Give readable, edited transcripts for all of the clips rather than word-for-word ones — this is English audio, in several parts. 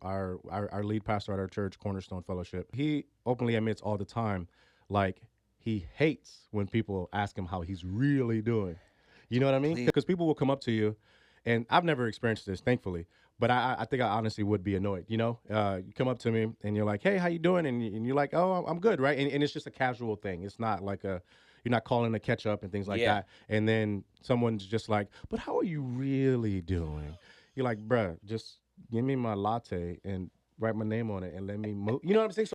our lead pastor at our church, Cornerstone Fellowship, he openly admits all the time, like he hates when people ask him how he's really doing. You know what I mean? Please. Because people will come up to you, and I've never experienced this, thankfully. But I think I honestly would be annoyed. You come up to me and you're like, "Hey, how you doing?" And you're like, "Oh, I'm good, right?" And it's just a casual thing. It's not like you're not calling to catch up and things like Yeah. that. And then someone's just like, "But how are you really doing?" You're like, "Bruh, just give me my latte and write my name on it and let me move." You know what I'm saying?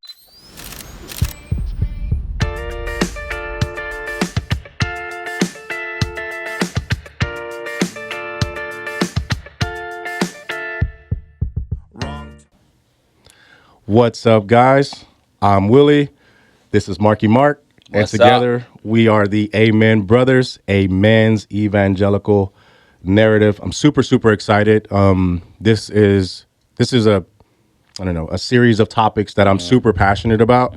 What's up, guys? I'm Willie. This is Marky Mark. And What's together we are the A.M.E.N brothers, A.M.E.N's Evangelical narrative. I'm super, super excited. This is a series of topics that I'm super passionate about,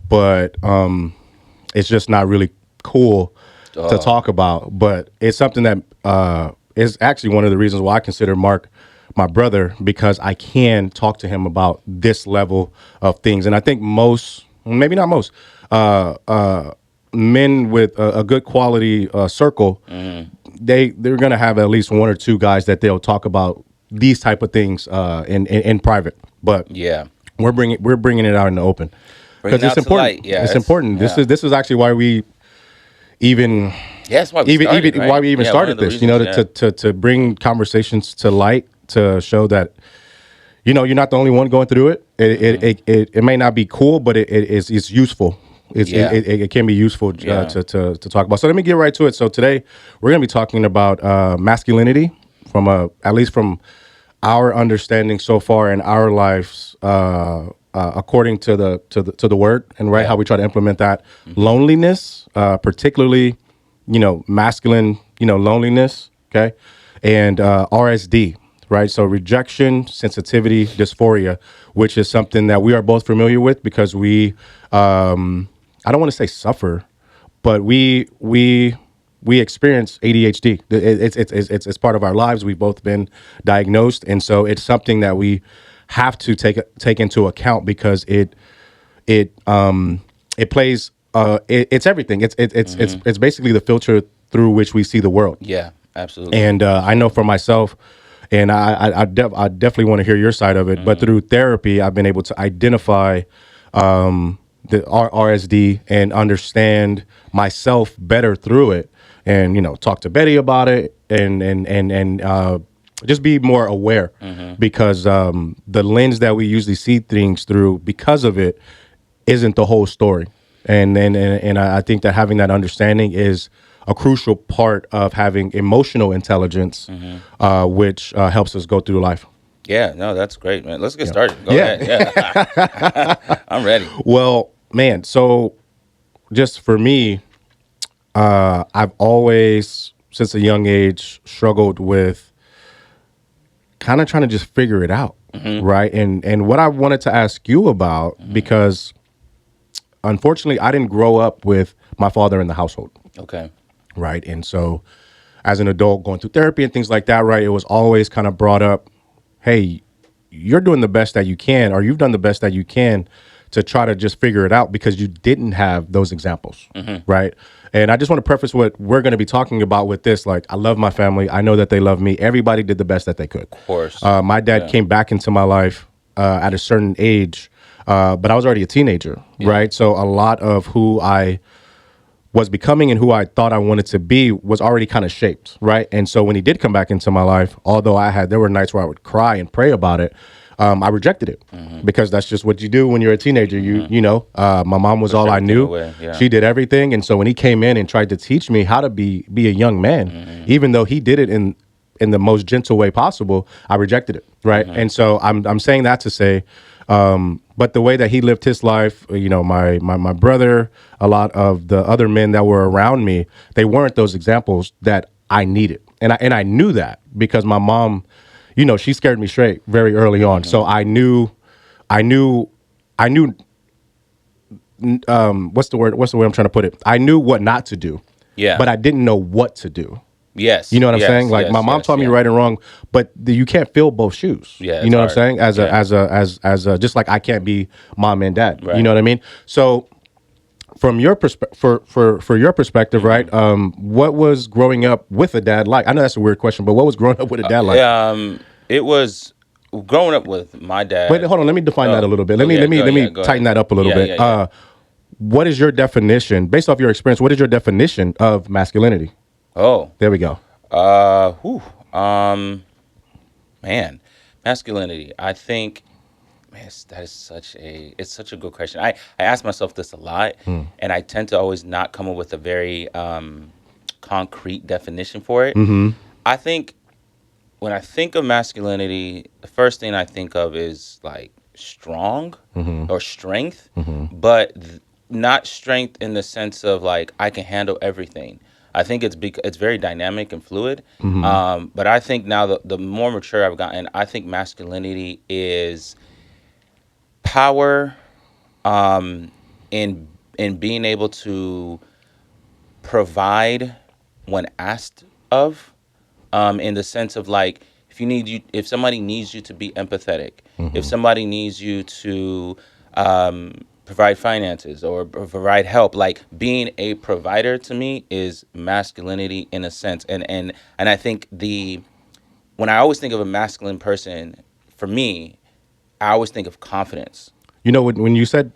but it's just not really cool to talk about. But it's something that is actually one of the reasons why I consider Mark my brother, because I can talk to him about this level of things. And I think most, maybe not most, men with a good quality circle, they're gonna have at least one or two guys that they'll talk about these type of things in private. But Yeah. we're bringing it out in the open Bring because it it's out to important. light. Yeah. It's important. Yeah. This is actually why we even Yeah, that's why we started, right? why we even Yeah, one of started the this. reasons, yeah. To bring conversations to light, to show that you're not the only one going through it. It may not be cool, but it's useful. Yeah. It can be useful Yeah. to talk about. So let me get right to it. So today we're going to be talking about masculinity from at least from our understanding so far in our lives, according to the word, and right, Yeah. how we try to implement that. Loneliness, particularly masculine loneliness, okay, and RSD, right? So rejection, sensitivity, dysphoria, which is something that we are both familiar with because I don't want to say suffer, but we experience ADHD. It's part of our lives. We've both been diagnosed, and so it's something that we have to take into account because it plays it's everything. It's basically the filter through which we see the world. Yeah. Absolutely. And I know for myself, and I definitely want to hear your side of it. But through therapy, I've been able to identify the RSD and understand myself better through it, and talk to Betty about it, and just be more aware, because the lens that we usually see things through, because of it, isn't the whole story. And I think that having that understanding is a crucial part of having emotional intelligence, which helps us go through life. Yeah. No, that's great, man. Let's get Yeah. started. Go Yeah. ahead. Yeah. I'm ready. Well, man, so just for me, I've always, since a young age, struggled with kind of trying to just figure it out, right? And what I wanted to ask you about, because unfortunately, I didn't grow up with my father in the household, Okay. right? And so as an adult going through therapy and things like that, right, it was always kind of brought up, hey, you're doing the best that you can, or you've done the best that you can to try to just figure it out because you didn't have those examples, right? And I just want to preface what we're going to be talking about with this. Like, I love my family. I know that they love me. Everybody did the best that they could. Of course. My dad came back into my life at a certain age, but I was already a teenager, right? So a lot of who I was becoming and who I thought I wanted to be was already kind of shaped, right? And so when he did come back into my life, although there were nights where I would cry and pray about it, I rejected it because that's just what you do when you're a teenager. My mom was all I everything knew. away, yeah. She did everything, and so when he came in and tried to teach me how to be a young man, even though he did it in the most gentle way possible, I rejected it, right? And so I'm saying that to say, but the way that he lived his life, my brother, a lot of the other men that were around me, they weren't those examples that I needed, and I knew that because my mom, she scared me straight very early on. So I knew, what's the word I'm trying to put it? I knew what not to do, Yeah. but I didn't know what to do. Yes. You know what I'm saying? Yes. Like my Yes. mom Yes. taught me Yeah. right and wrong, but you can't fill both shoes. Yeah, You it's know what I'm hard. saying? Yeah. As a, just like I can't be mom and dad. You Right. know what I mean? So from your perspective, for your perspective, right? What was growing up with a dad like? I know that's a weird question, but what was growing up with a dad like? It was growing up with my Wait, dad. hold on. Let me define that a little bit. Oh yeah. Let me Go tighten ahead. that up a little Yeah. bit. Yeah. Yeah. What is your definition, based off your experience? What is your definition of masculinity? Oh. There we go. Whew. Man, masculinity. I think, man, that is such a good question. I ask myself this a lot, and I tend to always not come up with a very concrete definition for it. I think when I think of masculinity, the first thing I think of is like strong or strength, but not strength in the sense of like I can handle everything. I think it's very dynamic and fluid. But I think now the more mature I've gotten, I think masculinity is power, in being able to provide when asked of, in the sense of like if somebody needs you to be empathetic, if somebody needs you to provide finances or provide help, like being a provider to me is masculinity in a sense. And I think when I always think of a masculine person, for me, I always think of confidence. You know, when you said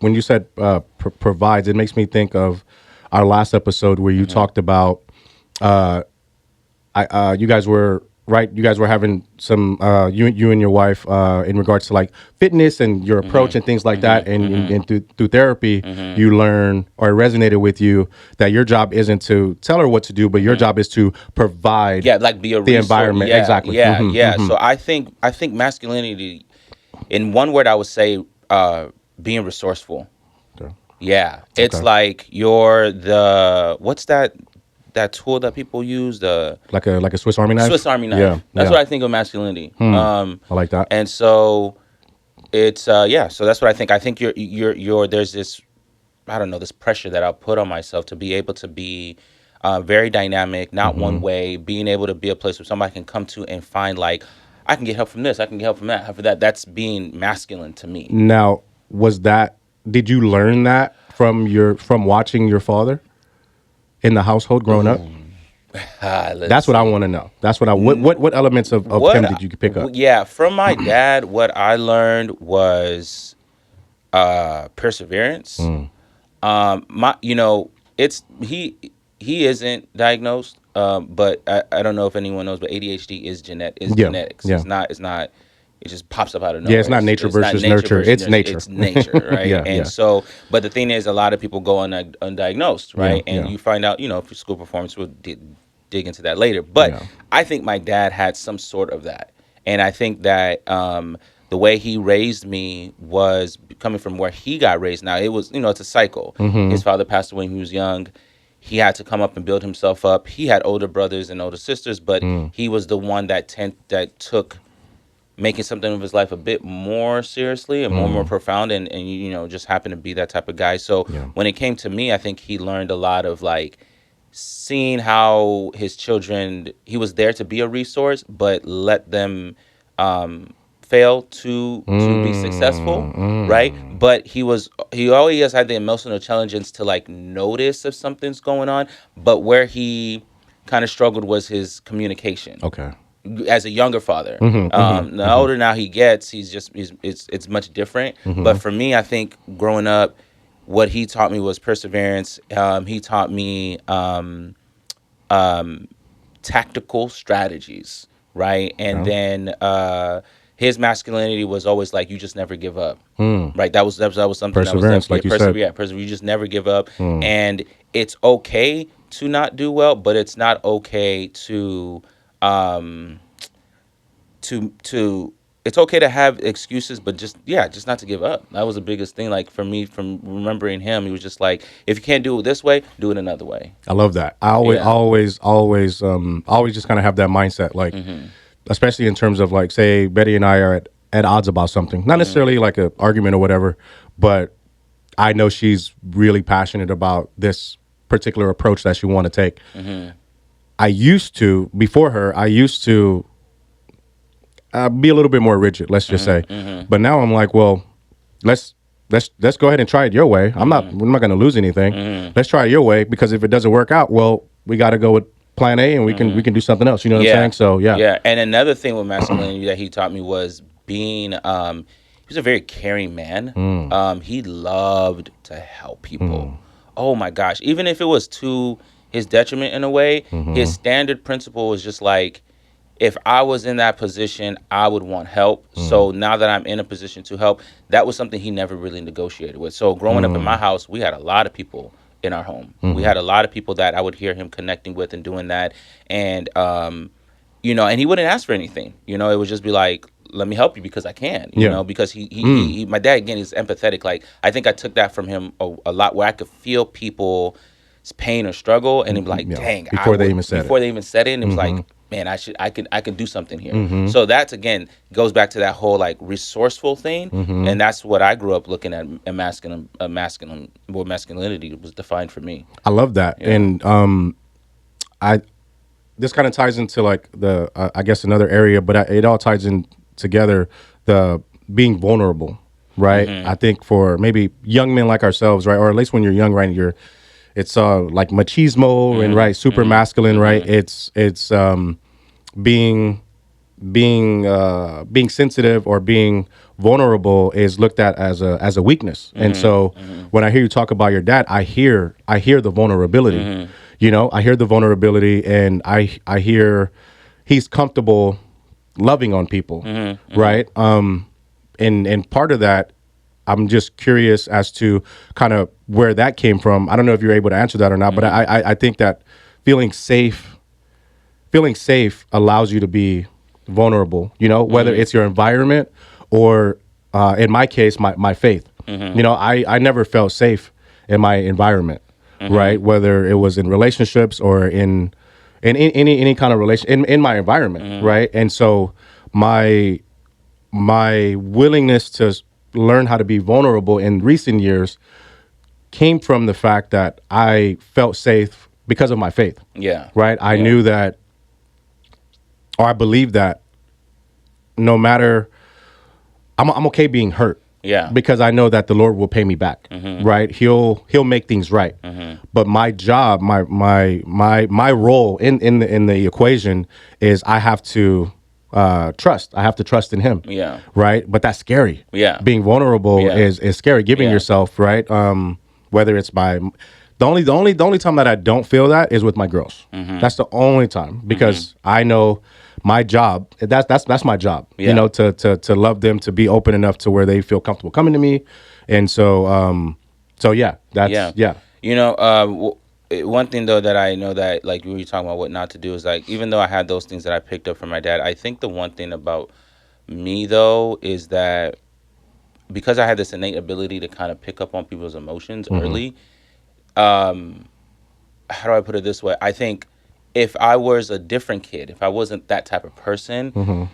provides, it makes me think of our last episode where you talked about you guys were right. You guys were having some you and your wife in regards to like fitness and your approach and things like that. And through therapy, you learn, or it resonated with you, that your job isn't to tell her what to do, but your job is to provide. Yeah, like be a the resource. environment. Yeah, Exactly. yeah. So I think masculinity, in one word, I would say being resourceful. Okay. Yeah, it's Okay. like you're what's that tool that people use, the Like a Swiss Army knife. Swiss Army knife. Yeah. That's Yeah. what I think of masculinity. I like that. And so it's yeah. So that's what I think. I think you're there's this, I don't know, this pressure that I'll put on myself to be able to be very dynamic, not one way, being able to be a place where somebody can come to and find like, I can get help from this, I can get help from that, help from that. That's being masculine to me. Now, did you learn that from watching your father in the household growing up? That's what I want to know. That's what elements of him did you pick up? Yeah, from my dad, what I learned was perseverance. It's he isn't diagnosed, but I don't know if anyone knows, but ADHD is genetics. Yeah. It's not. It just pops up out of nowhere. Yeah, it's not nature versus nurture. It's nature. It's nature, right? Yeah. So, but the thing is, a lot of people go undiagnosed, right? Yeah, And yeah. you find out, if your school performance, we'll dig into that later. But Yeah. I think my dad had some sort of that, and I think that the way he raised me was coming from where he got raised. Now it was, it's a cycle. His father passed away when he was young. He had to come up and build himself up. He had older brothers and older sisters, but he was the one that took making something of his life a bit more seriously and more profound, and just happened to be that type of guy. So when it came to me, I think he learned a lot of like seeing how his children, he was there to be a resource, but let them fail to be successful, right? But he always had the emotional intelligence to like notice if something's going on, but where he kind of struggled was his communication. Okay. As a younger father, the older now he gets, it's much different. But for me, I think growing up, what he taught me was perseverance. He taught me tactical strategies, right? And then his masculinity was always like, you just never give up, right? That was something. Perseverance, like you said. Yeah, you just never give up, and it's okay to not do well, but it's not okay to it's okay to have excuses, but just not to give up. That was the biggest thing. Like for me, from remembering him, he was just like, if you can't do it this way, do it another way. I love that. I always just kind of have that mindset, like, especially in terms of like, say Betty and I are at odds about something, not necessarily like an argument or whatever, but I know she's really passionate about this particular approach that she want to take. I used to, before her, I used to be a little bit more rigid, let's just say. But now I'm like, well, let's let's go ahead and try it your way. We're not going to lose anything. Let's try it your way, because if it doesn't work out, well, we got to go with plan A, and we can do something else. You know what I'm saying? So yeah. Yeah. And another thing with masculinity that he taught me was being he was a very caring man. He loved to help people. Oh my gosh. Even if it was to his detriment in a way, his standard principle was just like, if I was in that position, I would want help. So now that I'm in a position to help, that was something he never really negotiated with. So growing up in my house, we had a lot of people in our home. We had a lot of people that I would hear him connecting with and doing that. And, and he wouldn't ask for anything. It would just be like, let me help you because I can, because he my dad, again, is empathetic. Like, I think I took that from him a lot, where I could feel people's pain or struggle, and he'd be like, dang, before they even said it. And it was like, man, I could do something here. So that's, again, goes back to that whole like resourceful thing, and that's what I grew up looking at. Masculinity was defined for me. I love that. And I this kind of ties into like the I guess another area, but it all ties in together, the being vulnerable, right? I think for maybe young men like ourselves, right, or at least when you're young, right, it's like machismo and right, super masculine, right? It's being sensitive or being vulnerable is looked at as a weakness. And so when I hear you talk about your dad, I hear the vulnerability. I hear the vulnerability, and I hear he's comfortable loving on people, right? And part of that, I'm just curious as to kind of where that came from. I don't know if you're able to answer that or not, but I think that feeling safe allows you to be vulnerable, whether it's your environment or, in my case, my faith. I never felt safe in my environment, right? Whether it was in relationships or in any kind of relation, in my environment, right? And so my willingness to learn how to be vulnerable in recent years came from the fact that I felt safe because of my faith. Yeah. Right? I knew that, or I believe that no matter, I'm okay being hurt. Yeah. Because I know that the Lord will pay me back. Right? He'll make things right. But my job, my role in the equation is I have to trust. I have to trust in Him. Yeah. Right? But that's scary. Yeah. Being vulnerable is scary. Giving yourself, right? Whether it's by the only time that I don't feel that is with my girls. That's the only time, because I know my job. That's my job. To love them, to be open enough to where they feel comfortable coming to me, and so one thing though that I know, that like we were talking about what not to do, is like, even though I had those things that I picked up from my dad, I think the one thing about me though is that because I had this innate ability to kind of pick up on people's emotions early, how do I put it this way? I think if I was a different kid, if I wasn't that type of person,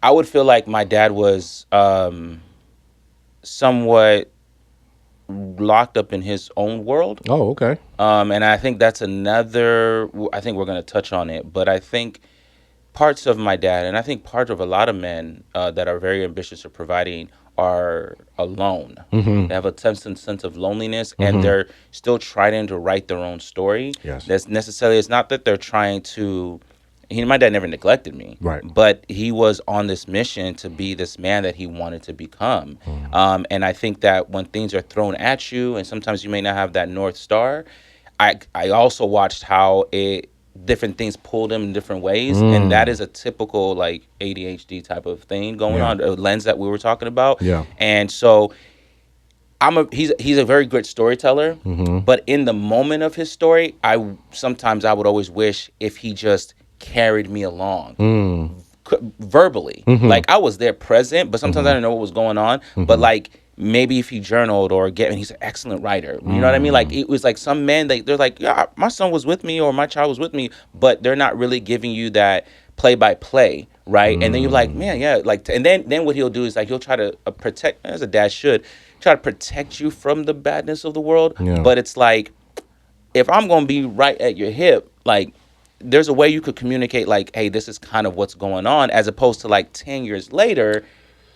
I would feel like my dad was somewhat locked up in his own world. Oh, okay. And I think that's another, I think we're going to touch on it, but I think parts of my dad, and I think part of a lot of men that are very ambitious of providing, are alone. They have a sense of loneliness, and they're still trying to write their own story. Yes. That's necessarily, it's not that they're trying to, my dad never neglected me, right? But he was on this mission to be this man that he wanted to become. And I think that when things are thrown at you, and sometimes you may not have that North Star, I also watched how different things pulled him in different ways, and that is a typical like ADHD type of thing going on, a lens that we were talking about. And so he's a very good storyteller, but in the moment of his story, I would always wish if he just carried me along verbally. Like, I was there present, but sometimes I didn't know what was going on. But like, maybe if he journaled and he's an excellent writer, you know what I mean? Like, it was like some men, they're like, yeah, my son was with me, or my child was with me, but they're not really giving you that play by play, right? And then you're like, man, yeah, like, and then what he'll do is like, he'll try to protect, as a dad should, try to protect you from the badness of the world. But it's like, if I'm gonna be right at your hip, like, there's a way you could communicate like, hey, this is kind of what's going on, as opposed to like 10 years later,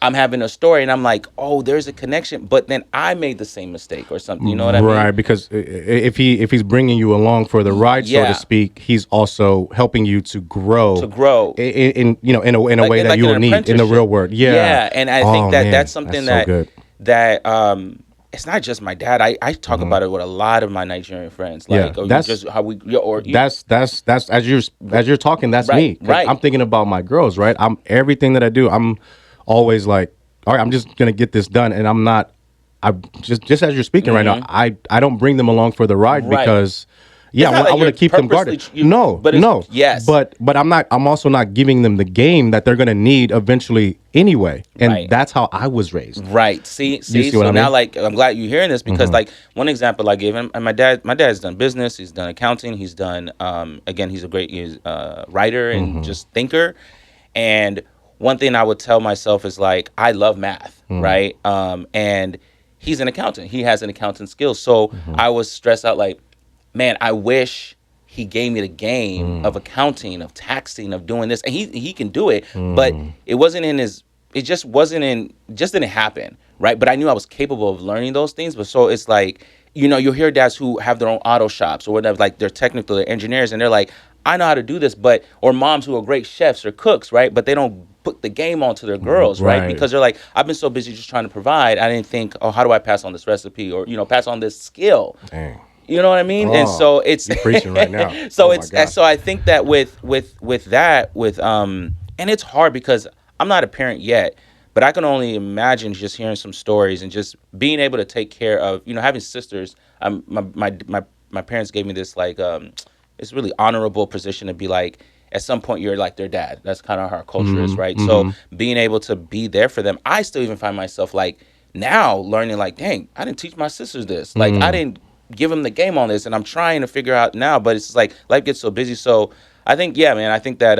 I'm having a story and I'm like, oh, there's a connection, but then I made the same mistake or something. You know what I mean? Right, because if he's bringing you along for the ride, so to speak, he's also helping you to grow, in a way that like you will need in the real world. Yeah, and I think that's something that's so good. that it's not just my dad. I talk about it with a lot of my Nigerian friends. Like, that's just how we, or that's as you're talking, that's me. Right. I'm thinking about my girls, right? I'm everything that I do. I'm always like, all right, I'm just gonna get this done, and I'm not. I just as you're speaking right now, I don't bring them along for the ride because. Yeah, I want to keep them guarded. No. Yes. But I'm also not giving them the game that they're going to need eventually anyway. And that's how I was raised. Right. See. So now, like, I'm glad you're hearing this because, like, one example I gave him, and my dad's done business. He's done accounting. He's done. Again, he's a great writer and just thinker. And one thing I would tell myself is like, I love math, right? And he's an accountant. He has an accountant skill. So I was stressed out like, man, I wish he gave me the game of accounting, of taxing, of doing this. And he can do it, but it wasn't in his, it just wasn't in, just didn't happen, right? But I knew I was capable of learning those things. But so it's like, you'll hear dads who have their own auto shops or whatever, like they're technical, they're engineers, and they're like, I know how to do this, but, or moms who are great chefs or cooks, right? But they don't put the game onto their girls, right? Because they're like, I've been so busy just trying to provide. I didn't think, oh, how do I pass on this recipe or, pass on this skill? Dang. You know what I mean? And so it's you're preaching right now. So so I think that with that, and it's hard because I'm not a parent yet, but I can only imagine just hearing some stories and just being able to take care of, having sisters. My parents gave me this like it's really honorable position to be like, at some point you're like their dad. That's kind of how our culture is, right? So being able to be there for them, I still even find myself like now learning like, dang, I didn't teach my sisters this. Like I didn't give them the game on this, and I'm trying to figure out now, but it's like life gets so busy. So I think, yeah, man, I think that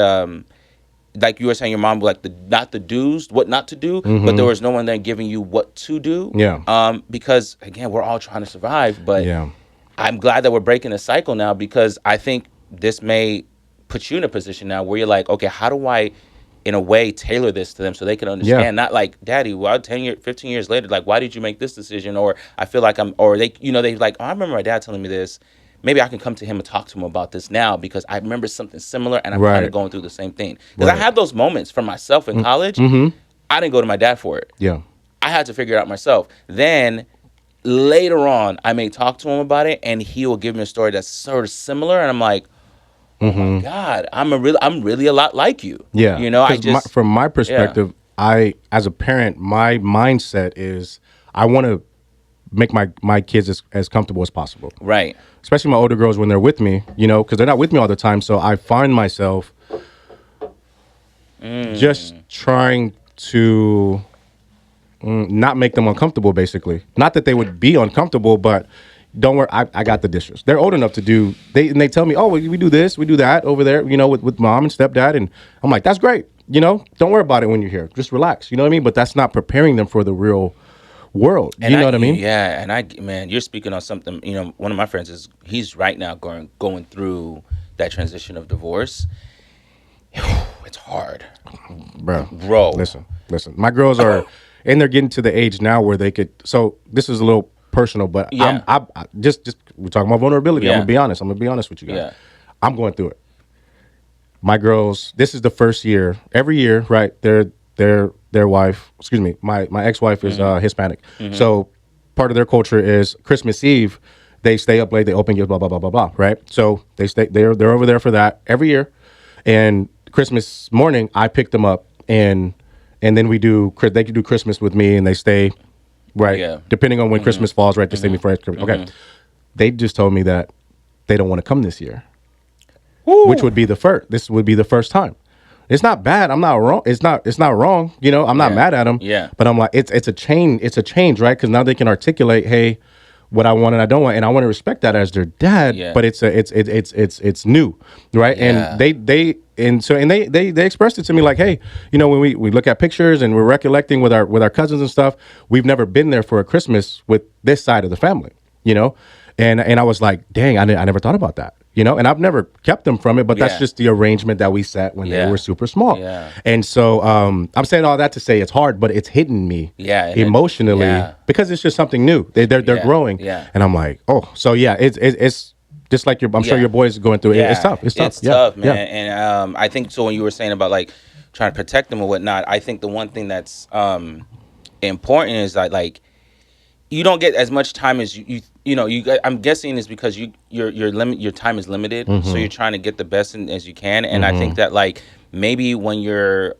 like you were saying, your mom like not the do's, what not to do, but there was no one there giving you what to do. Yeah. Because again, we're all trying to survive, but I'm glad that we're breaking a cycle now, because I think this may put you in a position now where you're like, okay, how do I in a way tailor this to them so they can understand, not like, daddy, well, 15 years later, like, why did you make this decision? Or I feel like or they, they like, oh, I remember my dad telling me this. Maybe I can come to him and talk to him about this now because I remember something similar and I'm kind of going through the same thing. Because I had those moments for myself in college. I didn't go to my dad for it. Yeah. I had to figure it out myself. Then later on, I may talk to him about it and he will give me a story that's sort of similar. And I'm like, oh my God, I'm really a lot like you. Yeah. From my perspective, I, as a parent, my mindset is I want to make my kids as comfortable as possible. Right. Especially my older girls when they're with me, because they're not with me all the time. So I find myself just trying to not make them uncomfortable, basically. Not that they would be uncomfortable, but don't worry, I got the dishes. They're old enough to do, they tell me, oh, we do this, we do that over there, with mom and stepdad. And I'm like, that's great. Don't worry about it when you're here. Just relax. You know what I mean? But that's not preparing them for the real world. You know what I mean? Yeah. And man, you're speaking on something, one of my friends he's right now going through that transition of divorce. It's hard. Bro. Listen. My girls are, and they're getting to the age now where they could, so this is a little personal, but I just we're talking about vulnerability. I'm gonna be honest with you guys. Yeah. I'm going through it. My girls, this is the first year. Every year, right? Their wife, my ex-wife is Hispanic. So part of their culture is Christmas Eve, they stay up late, they open gifts, blah blah blah blah blah. Right? So they're over there for that every year, and Christmas morning I pick them up and then they can do Christmas with me and they stay. Right. Yeah. Depending on when Christmas falls, right? They stay before Christmas. Okay. They just told me that they don't want to come this year. Woo. Which would be the first. This would be the first time. It's not bad. I'm not wrong. It's not wrong. I'm not mad at them. Yeah. But I'm like, it's a change. It's a change, right? Because now they can articulate, hey, what I want and I don't want, and I want to respect that as their dad. Yeah. But it's new, right? Yeah. And they expressed it to me like, hey, when we look at pictures and we're recollecting with our cousins and stuff, we've never been there for a Christmas with this side of the family, and I was like, dang, I never thought about that. and I've never kept them from it, but that's Yeah. just the arrangement that we set when they Yeah. were super small. Yeah. And so I'm saying all that to say it's hard, but it's hitting me Yeah, and emotionally yeah. because it's just something new. They're Yeah, growing, yeah. and I'm like, oh, so yeah, it's just like I'm sure Yeah. your boys going through it. Yeah, It's tough. It's tough. It's Yeah, tough, man. yeah. And I think so. When you were saying about like trying to protect them or whatnot, I think the one thing that's important is that like you don't get as much time as I'm guessing is because your time is limited, so you're trying to get the best as you can. And I think that like maybe when you're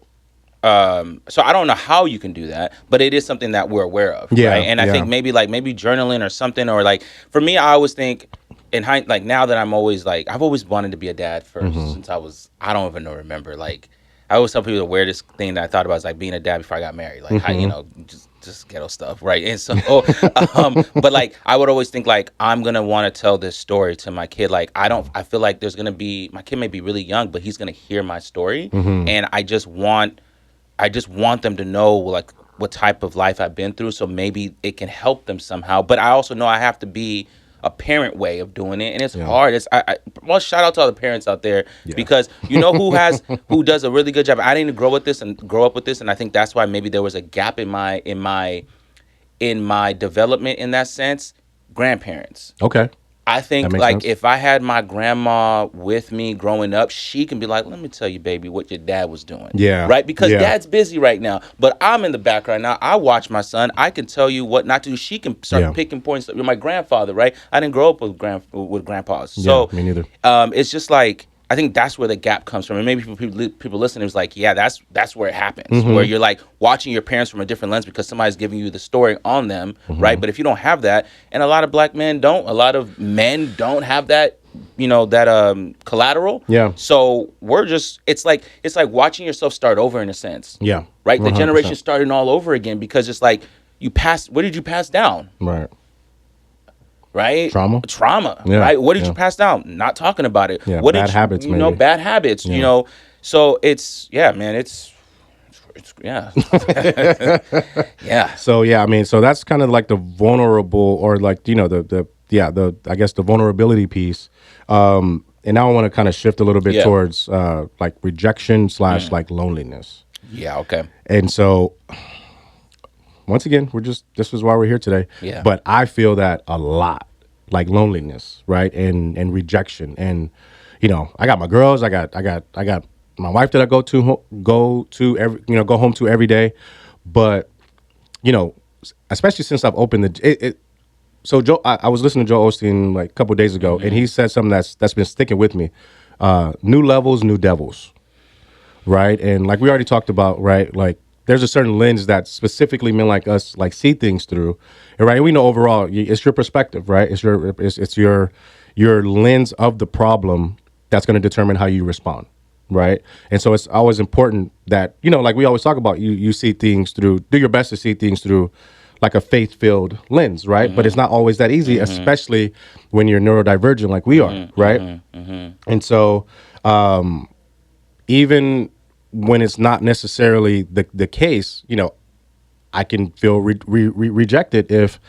so I don't know how you can do that, but it is something that we're aware of. Yeah, Right? And I think maybe journaling or something, or like for me, I always think like now that I'm always like, I've always wanted to be a dad since I don't even remember. Like I always tell people the weirdest thing that I thought about is like being a dad before I got married. Like how, just ghetto stuff. Right. And so, but like, I would always think like, I'm going to want to tell this story to my kid. Like, I feel like there's going to be, my kid may be really young, but he's going to hear my story. And I just want them to know like what type of life I've been through, so maybe it can help them somehow. But I also know I have to be a parent way of doing it, and it's hard. Well, shout out to all the parents out there because who does a really good job. I didn't grow up with this, and I think that's why maybe there was a gap in my development in that sense. Grandparents. Okay. I think makes like sense. if I had my grandma with me growing up, she can be like, let me tell you, baby, what your dad was doing. Yeah. Right? Because Yeah. dad's busy right now. But I'm in the background now. I watch my son. I can tell you what not to do. She can start picking points. You're my grandfather, right? I didn't grow up with grandpas. So me neither. it's just like, I think that's where the gap comes from. And maybe people listening is like, yeah, that's where it happens. Where you're like watching your parents from a different lens because somebody's giving you the story on them, right? But if you don't have that, and a lot of black men don't, a lot of men don't have that, collateral. Yeah. So it's like watching yourself start over in a sense. Yeah. Right? The 100%. generation starting all over again because it's like what did you pass down? Right. Right? Trauma. Yeah, Right? What did you pass down? Not talking about it. Yeah, What bad did habits, you know, maybe. bad habits, So it's, man, it's yeah. Yeah. So yeah, I mean, so that's kind of like the vulnerable, or like the I guess the vulnerability piece. And now I want to kind of shift a little bit towards like rejection / like loneliness. Yeah, okay. And so once again, this is why we're here today. Yeah. But I feel that a lot, like loneliness, right, and rejection, and I got my girls, I got my wife that I go home to every day, but especially since I've opened the. So Joe, I was listening to Joe Osteen like a couple of days ago, and he said something that's been sticking with me. New levels, new devils, right? And like we already talked about, right? Like there's a certain lens that specifically men like us like see things through, and right? We know overall it's your perspective, right? It's your lens of the problem that's going to determine how you respond, right? And so it's always important that like we always talk about, you see things through, do your best to see things through like a faith-filled lens, right? But it's not always that easy, especially when you're neurodivergent like we are, right? And so even when it's not necessarily the case, I can feel rejected if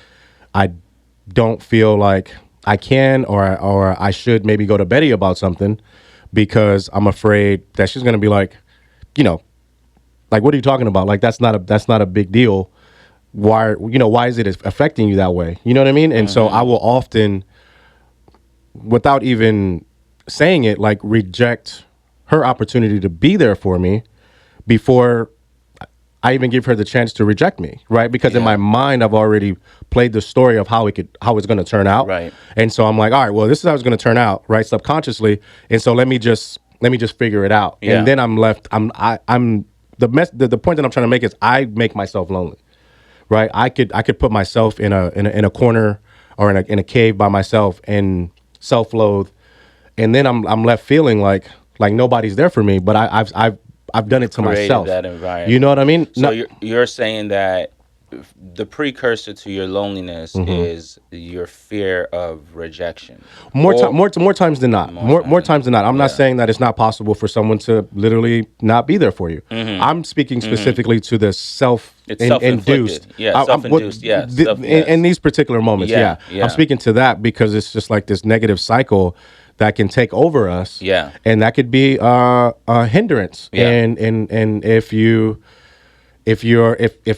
I don't feel like I can or I should maybe go to Betty about something because I'm afraid that she's going to be like, like, what are you talking about? Like, that's not a big deal. Why is it affecting you that way? You know what I mean? And so I will often, without even saying it, like reject her opportunity to be there for me before I even give her the chance to reject me, right? Because in my mind, I've already played the story of how it's going to turn out, right? And so I'm like, all right, well, this is how it's going to turn out, right? Subconsciously, and so let me just figure it out, and then I'm left. I'm the point that I'm trying to make is I make myself lonely. Right, I could put myself in a corner or in a cave by myself and self-loathe, and then I'm left feeling like nobody's there for me. But I've done it to myself. That environment. You know what I mean? So you're saying that the precursor to your loneliness is your fear of rejection. More times than not. More times than not. I'm not saying that it's not possible for someone to literally not be there for you. I'm speaking specifically to the self-induced. Self-induced. In these particular moments. I'm speaking to that because it's just like this negative cycle that can take over us. Yeah. And that could be a hindrance. Yeah. And if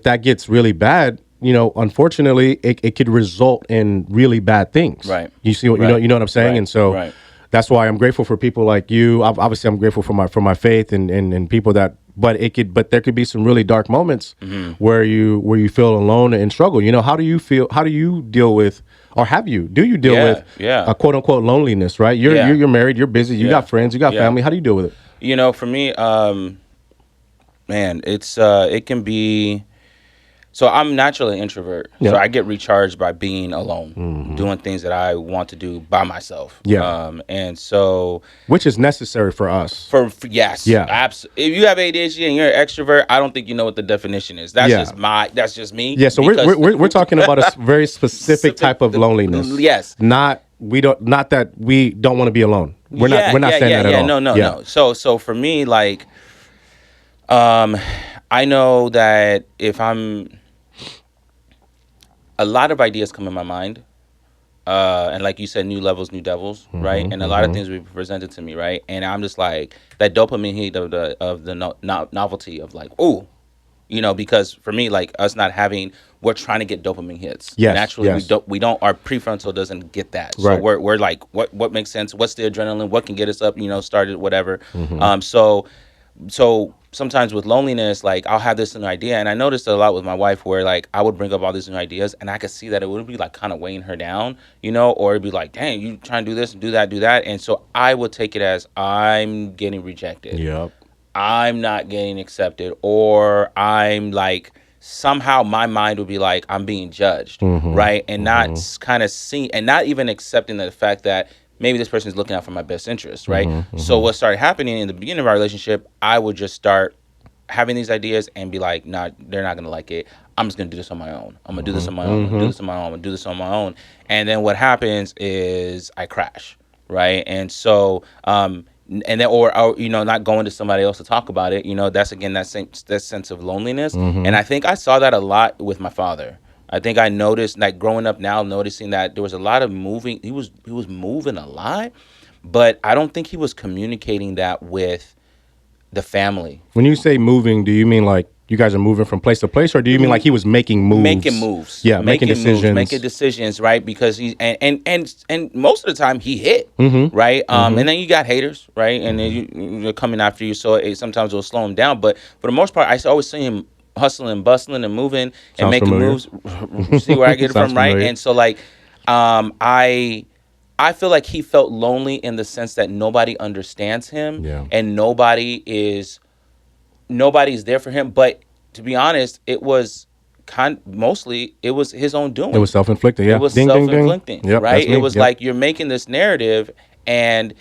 that gets really bad, unfortunately, it could result in really bad things. Right. You see what Right. you know what I'm saying? Right. And so Right. that's why I'm grateful for people like you. Obviously, I'm grateful for my faith and people that. But there could be some really dark moments where you feel alone and struggle. How do you feel? How do you deal with, or do you deal with a quote unquote loneliness? Right? You're married. You're busy. You got friends. You got family. How do you deal with it? For me, man, it can be. So I'm naturally an introvert. Yeah. So I get recharged by being alone, doing things that I want to do by myself. Yeah. And so, which is necessary for us. For yes, yeah, absolutely. If you have ADHD and you're an extrovert, I don't think you know what the definition is. That's just me. Yeah. So we're talking about a very specific type of loneliness. Yes. Not that we don't want to be alone. We're not saying that at all. No. So for me, like, I know that if a lot of ideas come in my mind, and like you said, new levels, new devils, right? And a lot of things will be presented to me, right? And I'm just like that dopamine hit of the novelty of like, oh, because for me, like us not having, we're trying to get dopamine hits. Yes, naturally, yes. we don't. Our prefrontal doesn't get that. Right. So we're like, what makes sense? What's the adrenaline? What can get us up? Started, whatever. So sometimes with loneliness, like I'll have this new idea, and I noticed a lot with my wife where like I would bring up all these new ideas, and I could see that it would be like kind of weighing her down, or it'd be like, dang, you trying to do this and do that, and so I would take it as I'm getting rejected. Yep. I'm not getting accepted, or I'm like somehow my mind would be like I'm being judged, right, and not kind of seeing and not even accepting the fact that maybe this person is looking out for my best interest, right? So what started happening in the beginning of our relationship, I would just start having these ideas and be like, nah, they're not going to like it. I'm just going to do this on my own. I'm going to do this on my own. I'm going to do this on my own. I'm going to do this on my own. And then what happens is I crash, right? And so, and then, or not going to somebody else to talk about it, that's again, that sense of loneliness. And I think I saw that a lot with my father. I think I noticed, like growing up now, noticing that there was a lot of moving. He was moving a lot, but I don't think he was communicating that with the family. When you say moving, do you mean like you guys are moving from place to place, or do you mean like he was making moves? Making moves. Yeah, making decisions. Making decisions, right? Because he and most of the time he hit, right? And then you got haters, right? And then you're coming after you, so sometimes it'll slow him down. But for the most part, I always see him hustling, bustling, and moving and making moves. See where I get it from, right? And so like, I feel like he felt lonely in the sense that nobody understands him, and nobody's there for him. But to be honest, it was mostly it was his own doing. It was self-inflicted. Yeah, it was ding, self-inflicting, ding, ding. Yep, right? It was like you're making this narrative and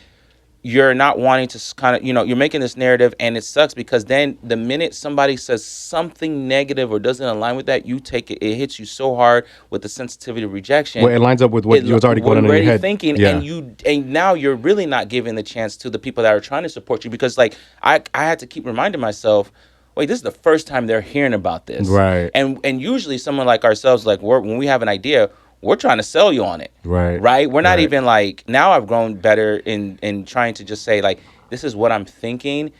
you're not wanting to kind of, you're making this narrative, and it sucks because then the minute somebody says something negative or doesn't align with that, you take it, it hits you so hard with the sensitivity of rejection. Well, it lines up with what you was already going on in your head. Thinking, and now you're really not giving the chance to the people that are trying to support you, because like I had to keep reminding myself, wait, this is the first time they're hearing about this. Right. And usually someone like ourselves, like when we have an idea, we're trying to sell you on it. Right. We're not even like, now I've grown better in trying to just say like, this is what I'm thinking.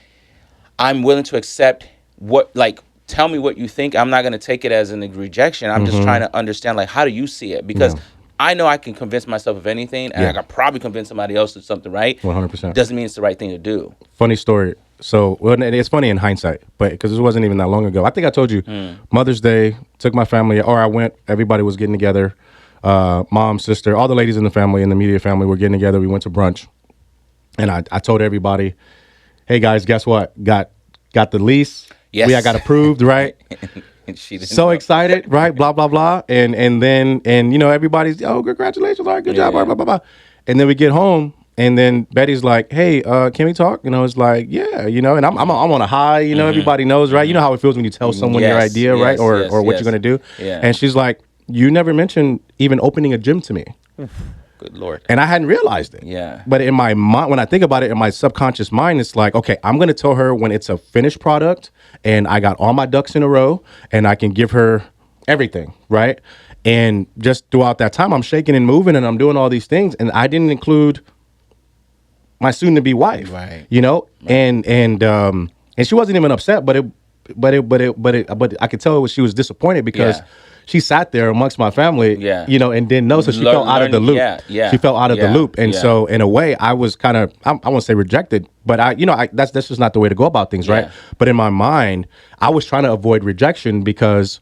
I'm willing to accept tell me what you think. I'm not going to take it as a rejection. I'm just trying to understand, like, how do you see it? Because I know I can convince myself of anything, and I can probably convince somebody else of something, right? 100%. Doesn't mean it's the right thing to do. Funny story. So, it's funny in hindsight, but because it wasn't even that long ago. I think I told you, Mother's Day, took my family, or I went, everybody was getting together. Mom, sister, all the ladies in the family, in the immediate family, were getting together. We went to brunch, and I told everybody, "Hey guys, guess what? Got the lease. Yes, I got approved, right?" And she didn't so excited, right? Blah blah blah, and then everybody's, "Oh, congratulations, all right, good job, blah blah blah." And then we get home, and then Betty's like, "Hey, can we talk?" It's like, "Yeah," and I'm on a high, everybody knows, right? You know how it feels when you tell someone your idea, right, or what you're gonna do. Yeah. And she's like, "You never mentioned even opening a gym to me." Good Lord. And I hadn't realized it. Yeah. But in my mind, when I think about it, in my subconscious mind, it's like, okay, I'm going to tell her when it's a finished product and I got all my ducks in a row and I can give her everything, right? And just throughout that time, I'm shaking and moving and I'm doing all these things. And I didn't include my soon to be wife, Right. you know, and she wasn't even upset, but I could tell she was disappointed because Yeah. she sat there amongst my family, Yeah. you know, and didn't know, so she felt out of the loop. Yeah. She felt out of the Yeah. loop, and Yeah. so in a way, I was kind of, I won't say rejected, but that's just not the way to go about things, right? Yeah. But in my mind, I was trying to avoid rejection because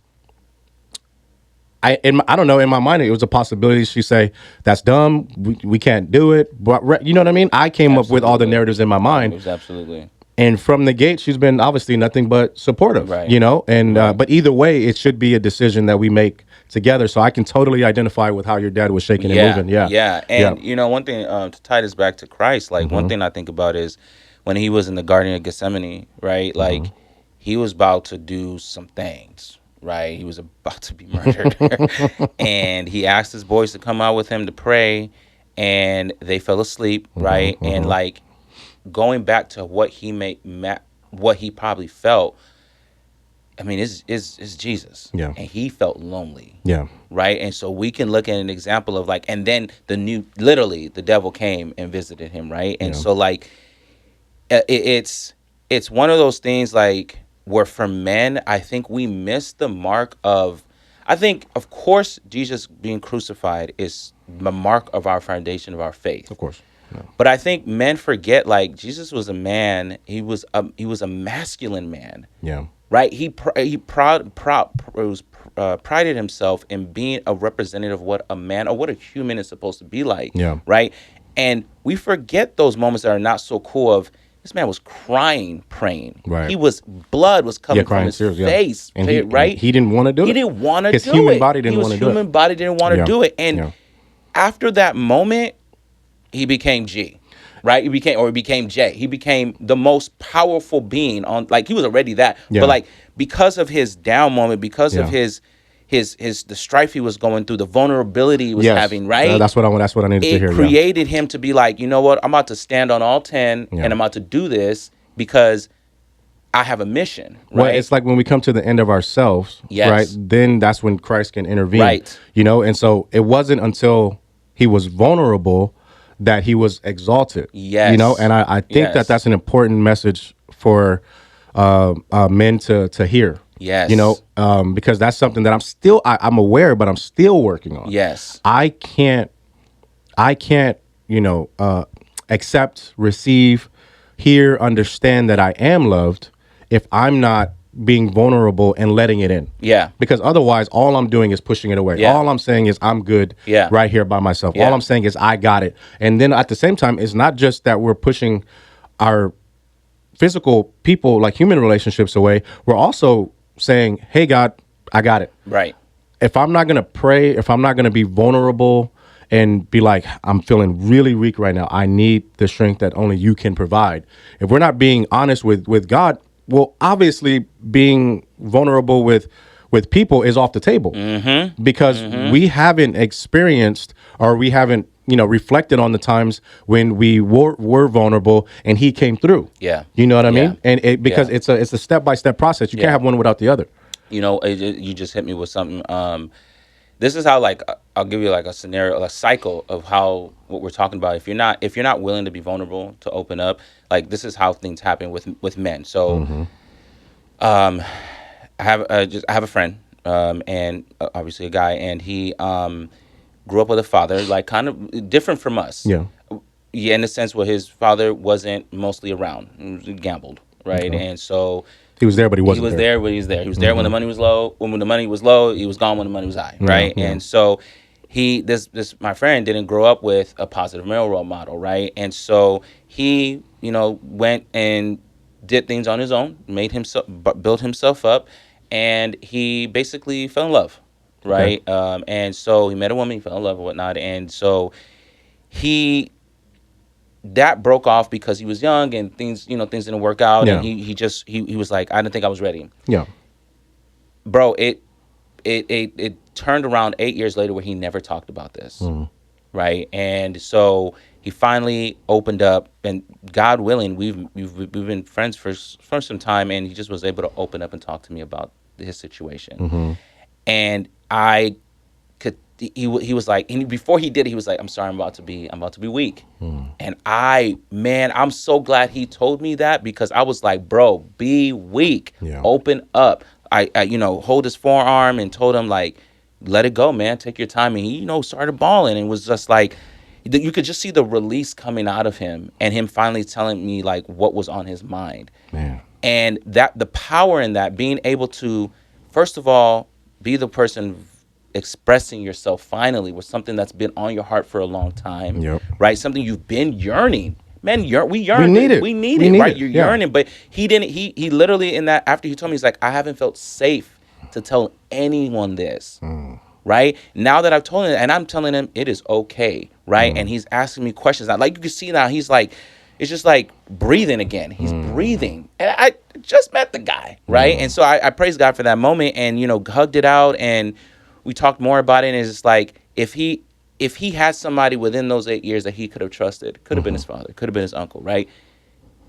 I don't know, in my mind it was a possibility she say that's dumb, we can't do it, but you know what I mean. I came up with all the Absolutely. narratives in my mind, It was absolutely and from the gate she's been obviously nothing but supportive, right. you know, and Right. but either way it should be a decision that we make together, so I can totally identify with how your dad was shaking and moving. Yeah. And you know, one thing to tie this back to Christ, like one thing I think about is when he was in the Garden of Gethsemane, right? Like he was about to do some things, right? He was about to be murdered, and he asked his boys to come out with him to pray, and they fell asleep, right? And like going back to what he what he probably felt. I mean, it's Jesus. Yeah. And he felt lonely. Yeah. Right. And so we can look at an example of like, and then literally the devil came and visited him. Right. And Yeah. so like, it's one of those things like where for men, I think we miss the mark of, I think, of course, Jesus being crucified is the mark of our foundation of our faith. Of course. Yeah. But I think men forget like Jesus was a man. He was a masculine man. Yeah. Right, he prided himself in being a representative of what a man or what a human is supposed to be like. Yeah. Right, and we forget those moments that are not so cool. Of this man was crying, praying. Right. He was blood was coming crying from his tears, face. And right, he didn't want to do it. He didn't want to do it. His human body didn't want to do it. His human body didn't want to do it. And after that moment, he became G. Right, he became Jay. He became the most powerful being on. Like he was already that, but like because of his down moment, because of his the strife he was going through, the vulnerability he was having. Right, that's what I needed to hear. It created him to be like, you know what, I'm about to stand on all 10, and I'm about to do this because I have a mission. Right, well, it's like when we come to the end of ourselves. Yes. Right, then that's when Christ can intervene. Right, you know, and so it wasn't until he was vulnerable that he was exalted. Yes. You know, and I think that's an important message for men to hear. Yes. You know, because that's something that I'm aware, but I'm still working on. Yes. I can't, you know, accept, receive, hear, understand that I am loved if I'm not being vulnerable and letting it in. Yeah. Because otherwise, all I'm doing is pushing it away. Yeah. All I'm saying is I'm good right here by myself. Yeah. All I'm saying is I got it. And then at the same time, it's not just that we're pushing our physical people, like human relationships, away. We're also saying, hey, God, I got it. Right. If I'm not going to pray, if I'm not going to be vulnerable and be like, I'm feeling really weak right now, I need the strength that only you can provide. If we're not being honest with God, well, obviously being vulnerable with people is off the table because we haven't experienced or we haven't, you know, reflected on the times when we were vulnerable and he came through. Yeah. You know what I mean? And because it's a step-by-step process. You can't have one without the other. You know, you just hit me with something. This is how, like, I'll give you like a scenario, a cycle of how what we're talking about. If you're not willing to be vulnerable, to open up, like this is how things happen with men. So, I have a friend, and obviously a guy, and he grew up with a father like kind of different from us. Yeah. Yeah, in the sense where his father wasn't mostly around. He gambled, right, and so. He was there, but he wasn't. He was there when he was there. He was there when the money was low. When the money was low, he was gone when the money was high, right? Yeah. And so this my friend didn't grow up with a positive male role model, right? And so he, you know, went and did things on his own, built himself up, and he basically fell in love, right? Okay. And so he met a woman, he fell in love and whatnot, and so that broke off because he was young and things didn't work out, and he was like, I didn't think I was ready. Yeah. Bro, it turned around 8 years later where he never talked about this. Right? And so he finally opened up, and God willing, we've been friends for some time, and he just was able to open up and talk to me about his situation. And he was like, and before he did it, he was like, I'm sorry, I'm about to be weak. And I'm so glad he told me that, because I was like, bro, be weak, Yeah. open up. I hold his forearm and told him, like, let it go, man, take your time. And he, started bawling, and was just like, you could just see the release coming out of him, and him finally telling me like what was on his mind. Man. And that the power in that, being able to, first of all, be the person expressing yourself finally with something that's been on your heart for a long time, Yep. right? Something you've been yearning. Man, we We yearn. need it. We need We it, need right? it. You're Yeah. yearning, but he didn't. He literally, in that, after he told me, he's like, I haven't felt safe to tell anyone this. Right now that I've told him, and I'm telling him it is okay, right? And he's asking me questions now. Like, you can see now, he's like, it's just like breathing again. He's breathing, and I just met the guy, right? And so I praise God for that moment, and hugged it out, and we talked more about it. And it's just like, if he had somebody within those 8 years that he could have trusted, could have been his father, could have been his uncle, right?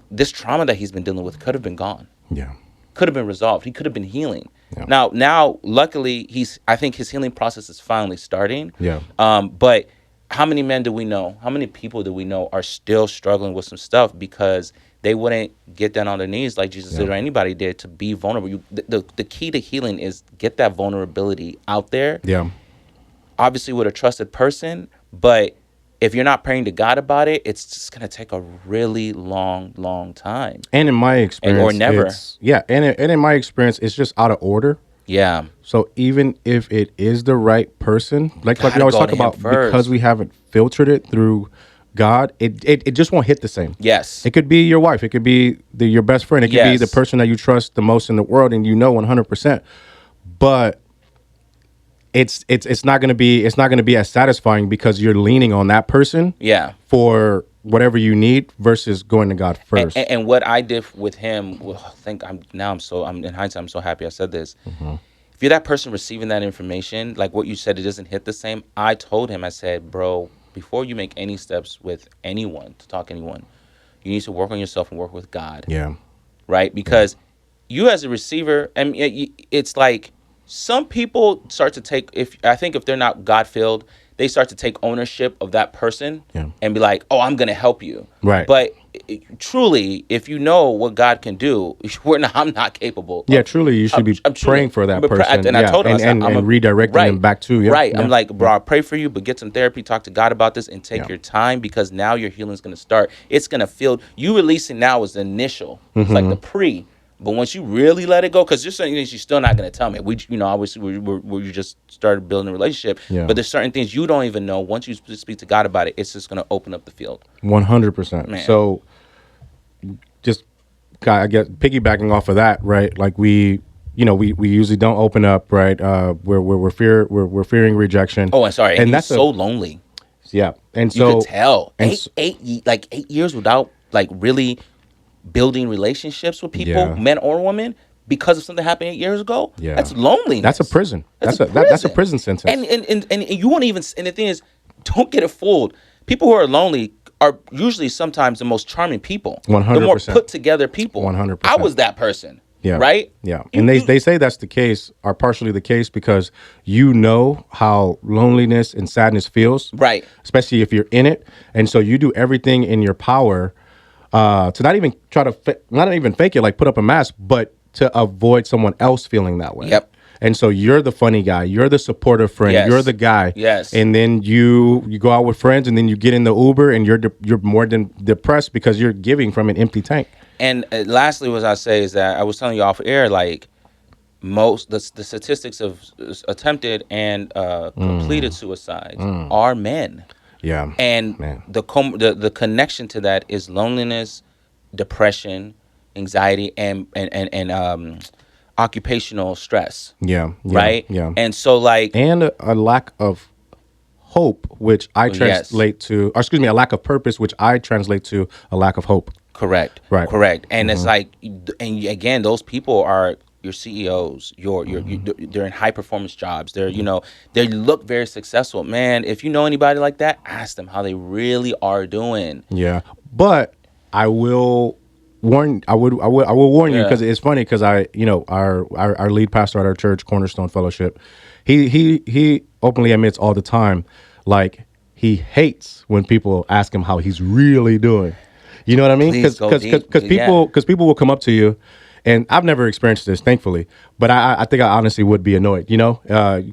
This trauma that he's been dealing with could have been gone. Yeah. Could have been resolved. He could have been healing. Yeah. Now, luckily, I think his healing process is finally starting. Yeah. But how many men do we know? How many people do we know are still struggling with some stuff because they wouldn't get down on their knees like Jesus did, or anybody did, to be vulnerable? The key to healing is get that vulnerability out there. Yeah. Obviously with a trusted person, but if you're not praying to God about it, it's just going to take a really long time. And in my experience, or never. And in my experience, it's just out of order. Yeah. So even if it is the right person, like we Gotta always go talk to him about, first. because we haven't filtered it through God, it just won't hit the same. Yes. It could be your wife. It could be your best friend. It could be the Yes. person that you trust the most in the world, and 100%. But it's not gonna be as satisfying, because you're leaning on that person. Yeah. For whatever you need, versus going to God first. And what I did with him, I'm in hindsight, I'm so happy I said this. If you're that person receiving that information, like what you said, it doesn't hit the same. I told him, I said, bro, before you make any steps with anyone, to talk to anyone, you need to work on yourself and work with God. Yeah. Right? Because you as a receiver, it's like, some people start to take, if they're not God-filled, they start to take ownership of that person and be like, oh, I'm going to help you. Right. But truly, if you know what God can do, I'm not capable. Yeah, truly, you should be praying for that person. And I told him, and redirecting them back to you. Right. I'm like, bro, I'll pray for you, but get some therapy, talk to God about this, and take your time, because now your healing is going to start. It's going to feel, you releasing now is the initial. It's like the pre. But once you really let it go, because there's certain things you're still not going to tell me. Obviously, we just started building a relationship. Yeah. But there's certain things you don't even know. Once you speak to God about it, it's just going to open up the field. 100%. So, just, I guess, piggybacking off of that, right? Like we usually don't open up, right? We're fearing rejection. Oh, I'm sorry. And that's so lonely. Yeah, and you so could tell and 8 years without like really building relationships with people, men or women, because of something happened 8 years ago. Yeah, that's loneliness. That's a prison. That's a prison sentence. And you won't even. And the thing is, don't get it fooled. People who are lonely are usually sometimes the most charming people. 100%. The more put together people. 100%. I was that person. Yeah. Right. Yeah. And they say that's the case, or partially the case, because you know how loneliness and sadness feels. Right. Especially if you're in it, and so you do everything in your power to not even not even fake it, like put up a mask, but to avoid someone else feeling that way. Yep. And so you're the funny guy, you're the supportive friend, Yes. you're the guy. Yes. And then you go out with friends, and then you get in the Uber, and you're more than depressed because you're giving from an empty tank. And lastly, what I say is that I was telling you off air, like the statistics of attempted and completed suicides are men. Yeah. And the connection to that is loneliness, depression, anxiety, and occupational stress. Yeah. Right? Yeah. And so and a lack of hope, which I translate to, or excuse me, a lack of purpose, which I translate to a lack of hope. Correct. Right. Correct. And it's like, and again, those people are your CEOs. They're in high performance jobs. They're they look very successful. Man, if you know anybody like that, ask them how they really are doing. Yeah, but I will will warn you, Yeah. because it's funny, because our lead pastor at our church, Cornerstone Fellowship, he openly admits all the time, like, he hates when people ask him how he's really doing. You know what I mean? Please go deep. Yeah. People will come up to you, and I've never experienced this, thankfully, but I think I honestly would be annoyed. You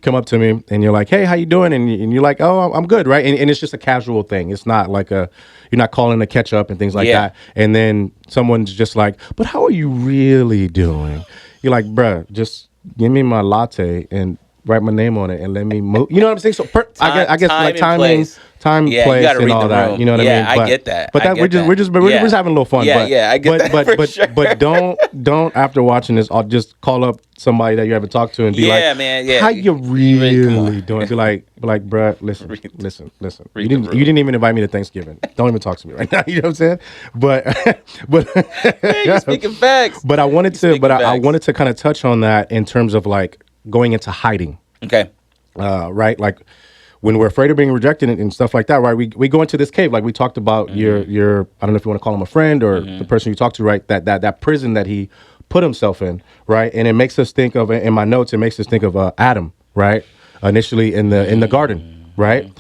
come up to me and you're like, "Hey, how you doing?" And you're like, "Oh, I'm good," right? And it's just a casual thing. It's not like you're not calling to catch up and things like Yeah. that. And then someone's just like, "But how are you really doing?" You're like, "Bruh, just give me my latte and write my name on it and let me move." You know what I'm saying? So I guess Time like and timing, place. Yeah, you place, gotta and read all the that. room. You know what Yeah, I mean? I get that. But I that get that. we're just having a little fun. Yeah, yeah, I get that for sure. But don't after watching this, I'll just call up somebody that you haven't talked to and be Yeah, like, man. Yeah. "How you Come really on. doing?" Be like, bruh, listen. Read You the didn't room. even invite me to Thanksgiving. Don't even talk to me right now. You know what I'm saying? But Man, you speaking facts. but I wanted You to speaking I facts. wanted to kind of touch on that in terms of like going into hiding. Okay. Right? Like when we're afraid of being rejected and stuff like that, right? We go into this cave, like we talked about your I don't know if you want to call him a friend or the person you talk to, right? That prison that he put himself in, right? And it makes us think of, in my notes, it makes us think of Adam, right? Initially in the garden, right?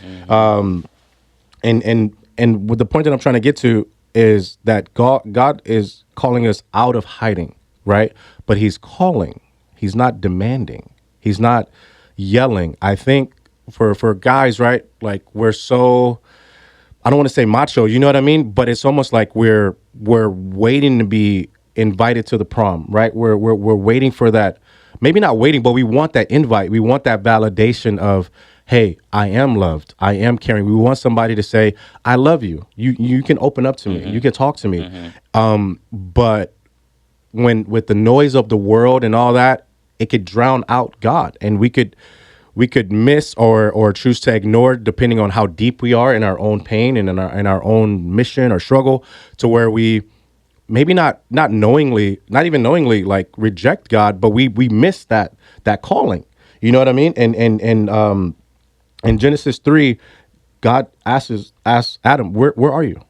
And with the point that I'm trying to get to is that God is calling us out of hiding, right? But he's calling. He's not demanding. He's not yelling. I think for guys, right? Like we're so, I don't want to say macho, you know what I mean? But it's almost like we're waiting to be invited to the prom, right? We're waiting for that. Maybe not waiting, but we want that invite. We want that validation of, hey, I am loved. I am caring. We want somebody to say, I love you. You can open up to me. You can talk to me. But when with the noise of the world and all that, it could drown out God, and we could miss or choose to ignore, depending on how deep we are in our own pain and in our own mission or struggle, to where we maybe not knowingly, not even knowingly, like reject God, but we miss that calling. You know what I mean? And in Genesis 3, God asks Adam, where are you?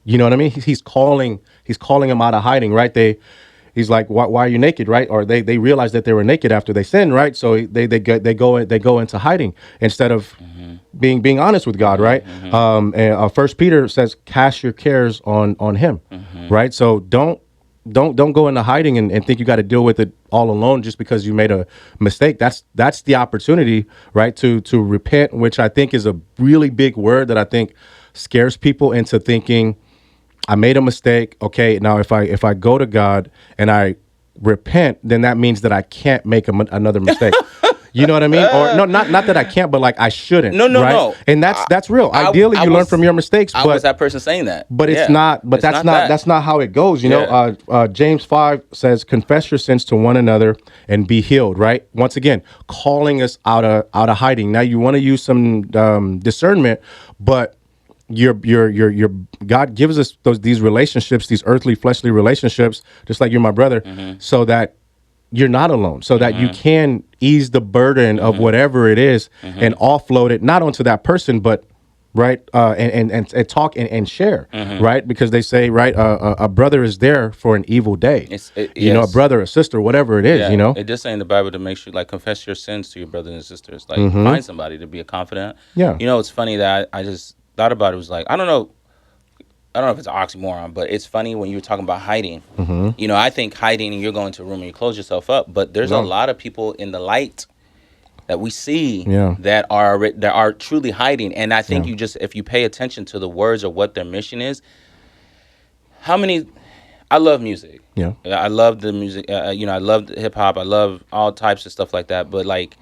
You know what I mean? He's calling him out of hiding, right? He's like, why are you naked, right? Or they realize that they were naked after they sinned, right? So they go into hiding instead of being honest with God, right? And First Peter says, cast your cares on Him, right? So don't go into hiding and think you got to deal with it all alone just because you made a mistake. That's the opportunity, right? To repent, which I think is a really big word that I think scares people into thinking, I made a mistake. Okay, now if I go to God and I repent, then that means that I can't make another mistake. You know what I mean? Or no, not that I can't, but like I shouldn't. No, right? no. And that's real. Ideally, I you learn was- from your mistakes. I But was that person saying that. but it's Yeah. not. But It's that's that. that's not how it goes. You Yeah. know, James 5 says, "Confess your sins to one another and be healed." Right. Once again, calling us out of hiding. Now you want to use some discernment, but your God gives us these relationships, these earthly fleshly relationships, just like you're my brother, so that you're not alone, so that you can ease the burden of whatever it is and offload it not onto that person, but right and talk and share, right? Because they say, right, a brother is there for an evil day. You know, a Yes. brother, a sister, whatever it is. Yeah, You know, it does say in the Bible to make sure, like, confess your sins to your brothers and sisters. Like, find somebody to be a confidant. Yeah. You know, it's funny that I just thought about it. Was like, I don't know if it's an oxymoron, but it's funny when you were talking about hiding. You know, I think hiding and you're going to a room and you close yourself up, but there's a lot of people in the light that we see that are truly hiding. And I think you just, if you pay attention to the words or what their mission is, how many. I love music. Yeah. I love the music. You know, I love hip hop. I love all types of stuff like that. But like,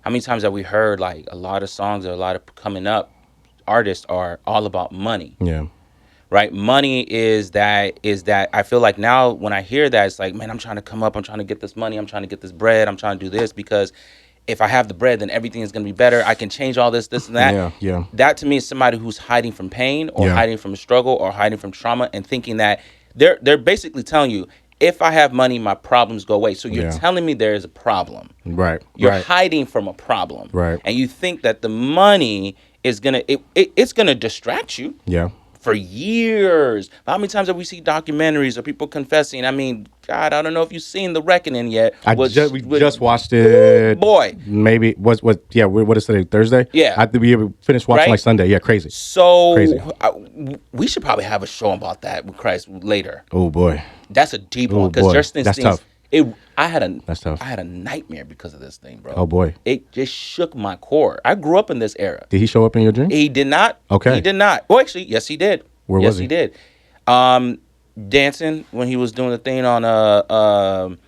how many times have we heard like a lot of songs or a lot of coming up artists are all about money? yeah, Right? Money is that I feel like now when I hear that, it's like, man, I'm trying to come up. I'm trying to get this money. I'm trying to get this bread. I'm trying to do this because if I have the bread, then everything is going to be better. I can change all this and that. Yeah. That to me is somebody who's hiding from pain or Yeah. hiding from struggle or hiding from trauma and thinking that they're basically telling you, if I have money, my problems go away. So you're telling me there is a problem. right. You're right. hiding from a problem. Right. And you think that the money is it's gonna distract you Yeah. for years. How many times have we seen documentaries or people confessing? I mean, God, I don't know if you've seen The Reckoning yet. We just watched it. Boy, maybe yeah. What is today? Thursday. Yeah. I think we finished watching Right? like Sunday. Yeah, crazy. So Crazy. we should probably have a show about that with Christ later. Oh boy, That's a deep Oh, one because boy. there's things. That's tough. That's tough. I had a nightmare because of this thing, bro. Oh boy, It just shook my core. I grew up in this era. did he show up in your dream? He did not. Okay. He did not. Well, actually, yes, he did. Where yes, was he? He did. Dancing when he was doing the thing on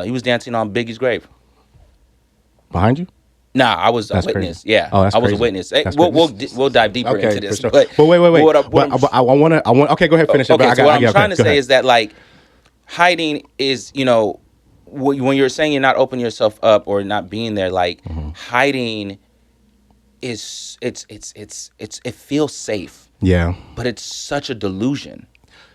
he was dancing on Biggie's grave. Behind you? Nah, I was That's a witness. crazy. Yeah, Oh, that's I was crazy. a witness. Hey, That's we'll dive deeper into this. For sure. But wait. I want. Okay, go ahead, finish it. Okay, But so what I'm trying to go say ahead. is that like hiding is, when you're saying you're not opening yourself up or not being there, like hiding is it feels safe, Yeah. but it's such a delusion.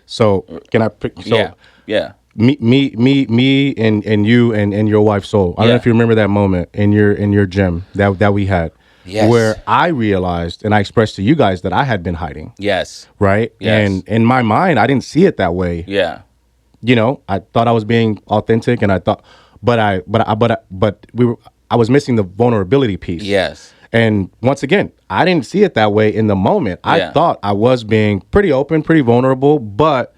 So can I pick? So Yeah. me and you and your wife Soul. I don't know if you remember that moment in your gym that we had. Yes. Where I realized and I expressed to you guys that I had been hiding. Yes. Right? Yes. And in my mind, I didn't see it that way. Yeah. I thought I was being authentic, and I thought, I was missing the vulnerability piece. Yes. And once again, I didn't see it that way in the moment. I thought I was being pretty open, pretty vulnerable, but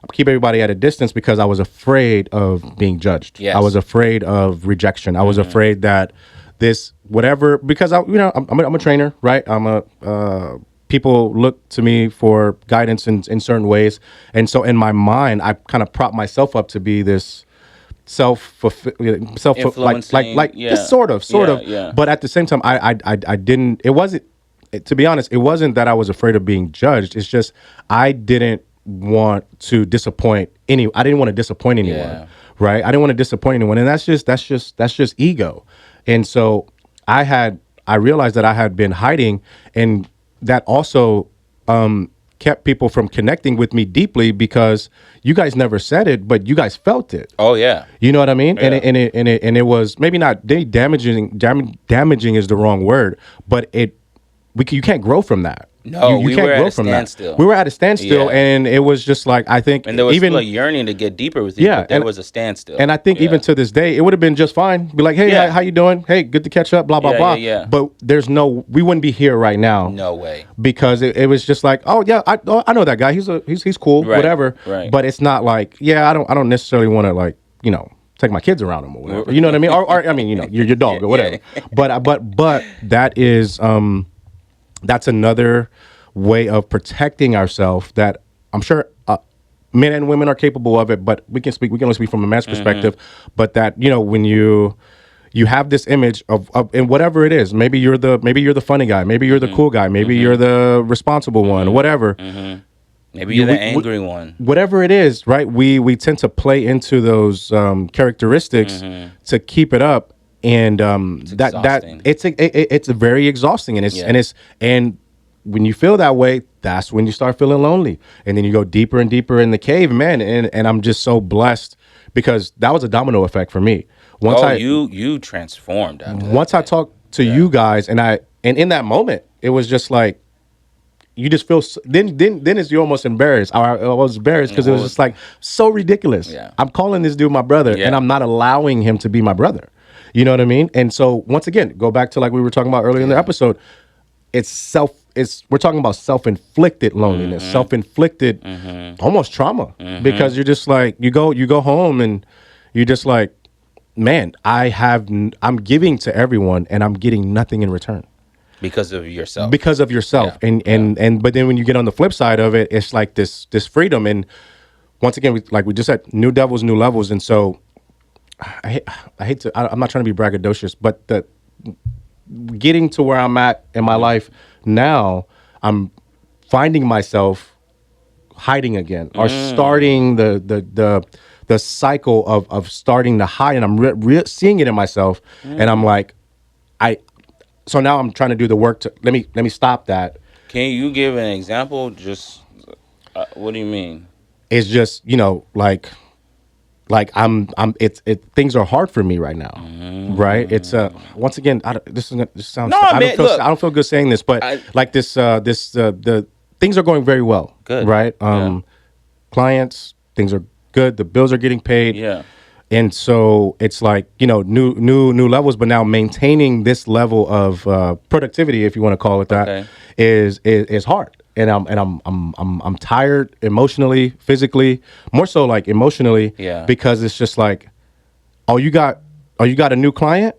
I keep everybody at a distance because I was afraid of being judged. Yes. I was afraid of rejection. I was afraid that this whatever, because I'm a trainer, right? People look to me for guidance in certain ways. And so in my mind, I kind of prop myself up to be this like this sort of. Yeah. But at the same time, I didn't, it wasn't, to be honest, it wasn't that I was afraid of being judged. It's just, I didn't want to disappoint I didn't want to disappoint anyone. Yeah. Right. I didn't want to disappoint anyone. And that's just ego. And so I realized that I had been hiding, and that also kept people from connecting with me deeply because you guys never said it, but you guys felt it. Oh yeah. You know what I mean? Yeah. And it was maybe not damaging. Damaging is the wrong word, but you can't grow from that. No, you we can't were grow at a from standstill. that. We were at a standstill, Yeah. and it was just like, I think, And there was even still a yearning to get deeper with you. Yeah, but there was a standstill. and I think even to this day, it would have been just fine. Be like, hey, Yeah. how you doing? Hey, good to catch up. Blah blah Yeah, blah. yeah. But we wouldn't be here right now. No way. Because it was just like, oh yeah, I know that guy. He's cool, Right, whatever. right. But it's not like, I don't necessarily want to, like, take my kids around him or whatever. You know what I mean? Or I mean, you're your dog or whatever. Yeah. But that is that's another way of protecting ourselves that I'm sure men and women are capable of it, but we can only speak from a man's perspective. But that, when you have this image of and whatever it is, maybe you're the funny guy, maybe you're the cool guy, maybe you're the responsible one, whatever. Maybe you're the angry one. Whatever it is, right? We tend to play into those characteristics to keep it up, and it's very exhausting, and when you feel that way, that's when you start feeling lonely, and then you go deeper and deeper in the cave, man. And I'm just so blessed because that was a domino effect for me. You transformed after that. Once I talked to you guys, and in that moment, it was just like, you just feel then it's, you're almost embarrassed. I was embarrassed because it was just like so ridiculous. Yeah. I'm calling this dude my brother, and I'm not allowing him to be my brother. You know what I mean? And so once again, go back to like we were talking about earlier in the episode. We're talking about self-inflicted loneliness, self-inflicted almost trauma, because you're just like, you go home and you're just like, man, I'm giving to everyone and I'm getting nothing in return. Because of yourself. Yeah. And but then when you get on the flip side of it, it's like this freedom. And once again, like we just said, new devils, new levels. And so I hate to, I'm not trying to be braggadocious, but getting to where I'm at in my life now, I'm finding myself hiding again, or starting the cycle of starting to hide, and I'm seeing it in myself, and I'm like, so now I'm trying to do the work to let me stop that. Can you give an example? Just what do you mean? It's just, like things are hard for me right now, right? It's once again, this sounds. No, I man, don't feel good saying this, but like this things are going very well. Good. Right. Yeah. Clients, things are good. The bills are getting paid. Yeah. And so it's like, new levels, but now maintaining this level of productivity, if you want to call it that, Okay. is hard. And I'm tired emotionally, physically, more so like emotionally, Yeah. because it's just like, oh, you got a new client?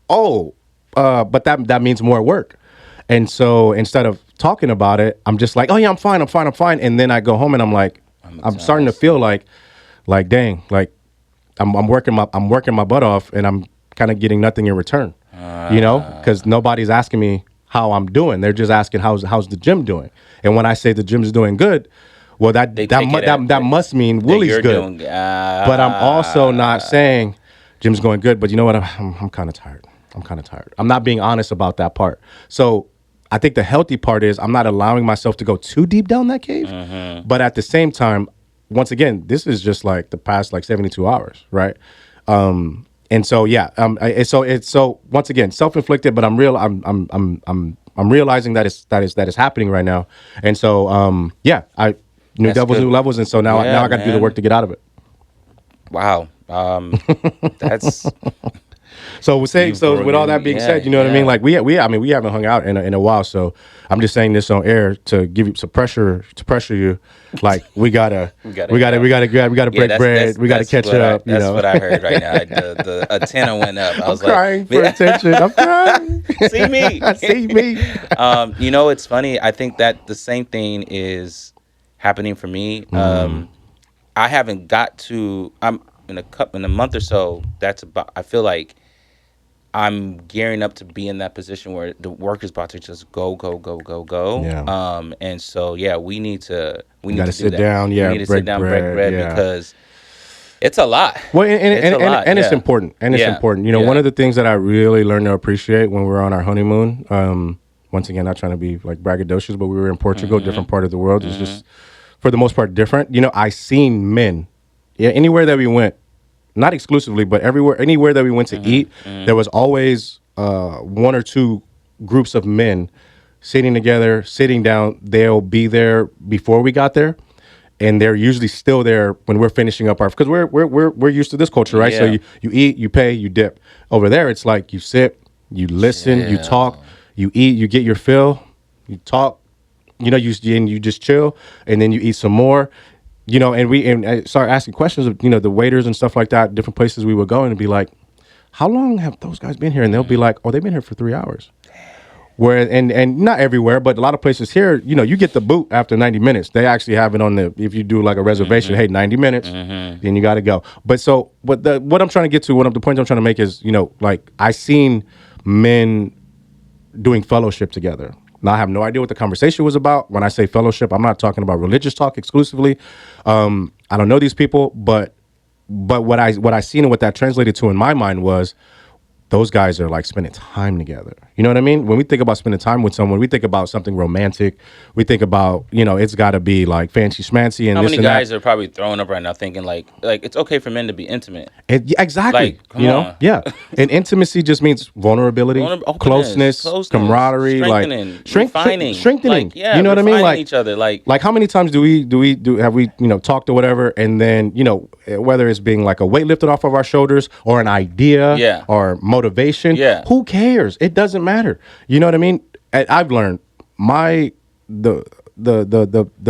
Oh, but that means more work. And so instead of talking about it, I'm just like, oh yeah, I'm fine. And then I go home and I'm like, I'm starting to feel like dang, like I'm working my butt off and I'm kind of getting nothing in return, because nobody's asking me how I'm doing. They're just asking how's the gym doing. And when I say the gym's doing good, well, that must mean Willie's you're good. doing, But I'm also not saying gym's going good. But you know what? I'm kind of tired. I'm not being honest about that part. So I think the healthy part is I'm not allowing myself to go too deep down that cave. But at the same time, once again, this is just like the past like 72 hours, right? And so yeah, so once again self-inflicted, but I'm realizing that is happening right now, and so yeah, I new That's devils, good. new levels, and so now Yeah, I got to do the man. work to get out of it. Wow. That's So with saying, you so with all that being yeah, said, you know what I mean? yeah. Like we haven't hung out in a while, so I'm just saying this on air to give you some pressure, to pressure you. Like we gotta break Yeah, bread. We gotta catch what up. that's what I heard right now. The antenna went up. I I'm was like, crying for attention. I'm crying. see me. See me. It's funny. I think that the same thing is happening for me. I haven't got to. I'm in a month or so. That's about. I feel like I'm gearing up to be in that position where the work is about to just go, go, go, go, go. Yeah. And so yeah, we need to Gotta do sit that. down. Yeah, we need to break sit down, break bread. bread Yeah. because it's a lot. Well, It's a lot. and it's Yeah. important. And it's Yeah. important. Yeah. One of the things that I really learned to appreciate when we were on our honeymoon, once again, not trying to be like braggadocious, but we were in Portugal, different part of the world. It's just, for the most part, different. I seen men, anywhere that we went, not exclusively, but anywhere that we went to eat, there was always one or two groups of men sitting together, sitting down. They'll be there before we got there, and they're usually still there when we're finishing up because we're used to this culture, right? So Yeah. you eat, you pay, you dip. Over there, it's like you sit, you listen, you talk, you eat, you get your fill, you talk, you just chill, and then you eat some more. And I started asking questions of the waiters and stuff like that, different places we would go, and be like, how long have those guys been here? And they'll be like, oh, they've been here for 3 hours. Where and not everywhere, but a lot of places here, you get the boot after 90 minutes. They actually have it on if you do like a reservation, hey, 90 minutes, then you got to go. But what I'm trying to get to, the point I'm trying to make is, like I seen men doing fellowship together. Now I have no idea what the conversation was about. When I say fellowship, I'm not talking about religious talk exclusively. I don't know these people, but what I seen and what that translated to in my mind was those guys are like spending time together. You know what I mean? When we think about spending time with someone, we think about something romantic. We think about, it's got to be like fancy schmancy and How this many and guys that. are probably throwing up right now thinking like it's okay for men to be intimate? Yeah, exactly. Like, come on. Yeah. And intimacy just means vulnerability, Openness, closeness, camaraderie, strengthening, like refining, strengthening. Like, yeah, you know what I mean? refining Like each other. like how many times have we talked or whatever, and then whether it's being like a weight lifted off of our shoulders or an idea, Yeah. or motivation, Yeah. who cares? It doesn't matter. You know what I mean? I've learned the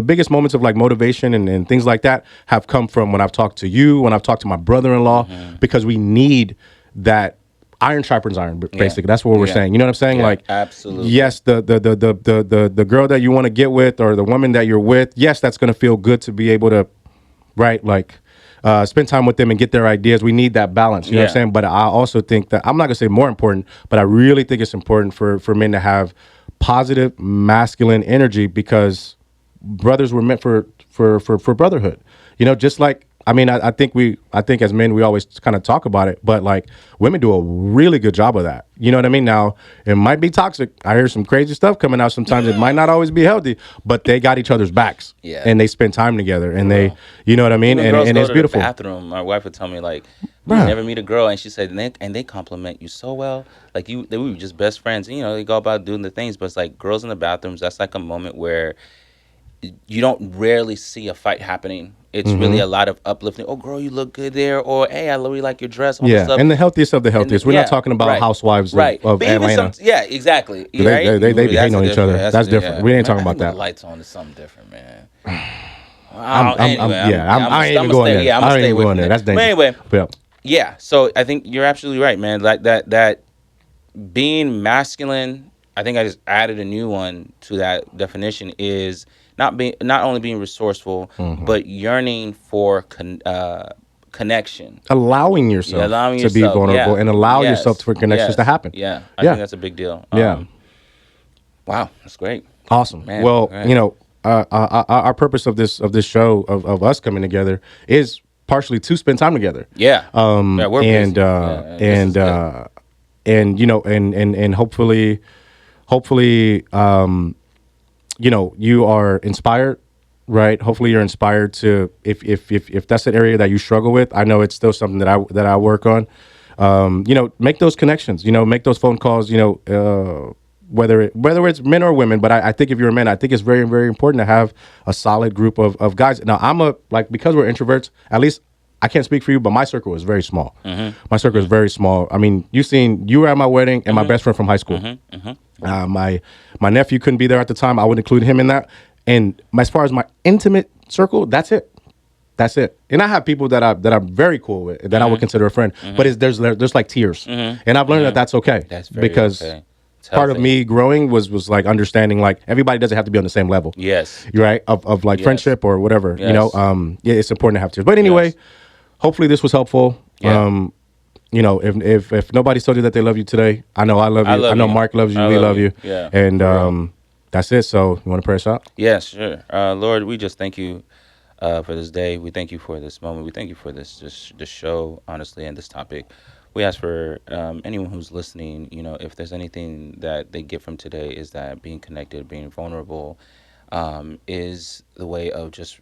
biggest moments of like motivation and things like that have come from when I've talked to you, when I've talked to my brother-in-law, because we need that. Iron sharpens iron, basically. That's what we're saying. You know what I'm saying? Yeah, Like, absolutely. yes, the girl that you want to get with, or the woman that you're with, yes, that's going to feel good to be able to, right? Like, spend time with them and get their ideas. We need that balance. You know what I'm saying? But I also think that, I'm not gonna say more important, but I really think it's important for men to have positive masculine energy, because brothers were meant for brotherhood. Just like I mean, I think as men we always kind of talk about it, but like women do a really good job of that. You know what I mean? Now it might be toxic. I hear some crazy stuff coming out. Sometimes it might not always be healthy, but they got each other's backs, Yeah. and they spend time together, and they, you know what I mean? Even girls And go it's to beautiful. the bathroom. My wife would tell me like, you Bruh. never meet a girl, and she said, and they compliment you so well, like we were just best friends. And, they go about doing the things, but it's like girls in the bathrooms. That's like a moment where you don't rarely see a fight happening. It's really a lot of uplifting. Oh, girl, you look good there. Or, hey, I really like your dress. All this Yeah, stuff. and the healthiest of the healthiest. We're not Yeah, talking about right, housewives right. of But even Atlanta. yeah, exactly. They, Right? they be That's hating on each other. That's different. We ain't Man, talking I about think when that. the lights on, it's something different, man. I'm Anyway, yeah. I ain't even going there. Yeah, I'm I gonna ain't stay even away going from there. that. That's But dangerous. anyway, Yeah. yeah. So I think you're absolutely right, man. Like that being masculine, I think I just added a new one to that definition, is not only being resourceful, but yearning for connection. Allowing Yeah, yourself allowing to be yourself. vulnerable Yeah. and allow yourself Yes. for connections to Yes. happen. Yeah. I think Yeah. that's a big deal. Yeah. Wow, that's great. Awesome. Man, Well, right. our purpose of this show of us coming together is partially to spend time together. Yeah. Yeah, we're And busy. Yeah, this is good. and and hopefully you are inspired, right? Hopefully you're inspired to, if that's an area that you struggle with. I know it's still something that I work on. Make those connections, make those phone calls, whether it's men or women. But I think if you're a man, I think it's very, very important to have a solid group of guys. Now because we're introverts, at least I can't speak for you, but my circle is very small. My circle is very small. I mean, you were at my wedding, and my best friend from high school. My nephew couldn't be there at the time. I would include him in that. And as far as my intimate circle, that's it. That's it. And I have people that I'm very cool with, that I would consider a friend. But there's like tiers, and I've learned that that's okay. That's very because okay. It's part of healthy. me growing was like understanding like everybody doesn't have to be on the same level. Yes. Right. Of like friendship or whatever. Yes. Yeah, it's important to have tiers. But anyway, Yes. hopefully this was helpful. Yeah. If nobody's told you that they love you today, I know I love you. I love I know you. Mark loves you. I We love love you. you. Yeah, And for real. that's it. So you want to pray us out? Yeah, sure. Lord, we just thank you for this day. We thank you for this moment. We thank you for this show, honestly, and this topic. We ask for anyone who's listening, if there's anything that they get from today, is that being connected, being vulnerable, is the way of just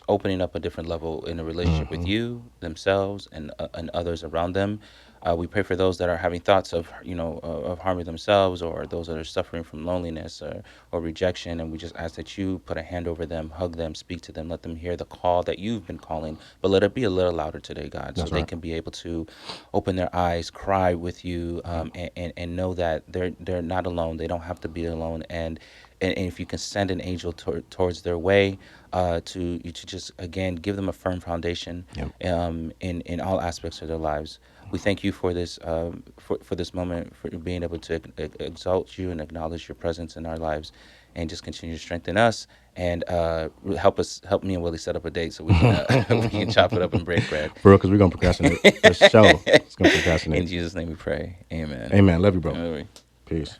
opening up a different level in a relationship with you, themselves, and others around them. We pray for those that are having thoughts of harming themselves, or those that are suffering from loneliness or rejection, and we just ask that you put a hand over them, hug them, speak to them, let them hear the call that you've been calling, but let it be a little louder today, God, so they can be able to open their eyes, cry with you, and know that they're not alone. They don't have to be alone, and if you can send an angel towards their way, to just again give them a firm foundation, in all aspects of their lives. We thank you for this for this moment, for being able to exalt you and acknowledge your presence in our lives, and just continue to strengthen us, and help me and Willie set up a date so we can we can chop it up and break bread. For real, because we're gonna procrastinate. The show is gonna procrastinate. In Jesus' name we pray. Amen. Amen. Love you, bro. Amen. Peace.